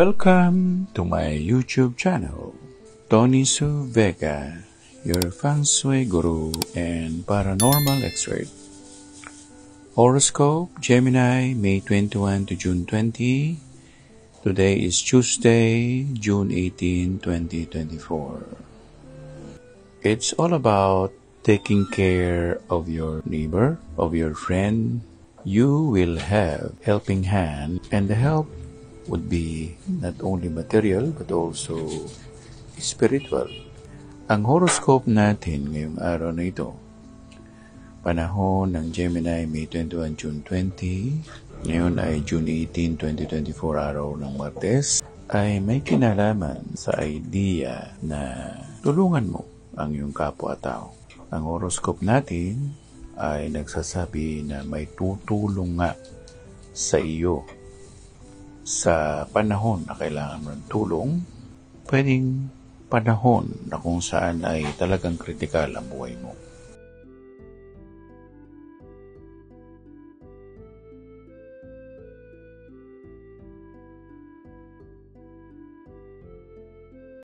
Welcome to my YouTube channel, Tony Su Vega, your feng shui guru and paranormal expert. Horoscope, Gemini, May 21 to June 20. Today is Tuesday, June 18, 2024. It's all about taking care of your neighbor, of your friend. You will have helping hand, and the help would be not only material but also spiritual. Ang horoscope natin ngayong araw na ito, panahon ng Gemini, May 21, June 20, ngayon ay June 18, 2024, araw ng Martes, ay may kinalaman sa idea na tulungan mo ang iyong kapwa-tao. Ang horoscope natin ay nagsasabi na may tutulong nga sa iyo sa panahon na kailangan mo ng tulong, pwedeng panahon na kung saan ay talagang kritikal ang buhay mo.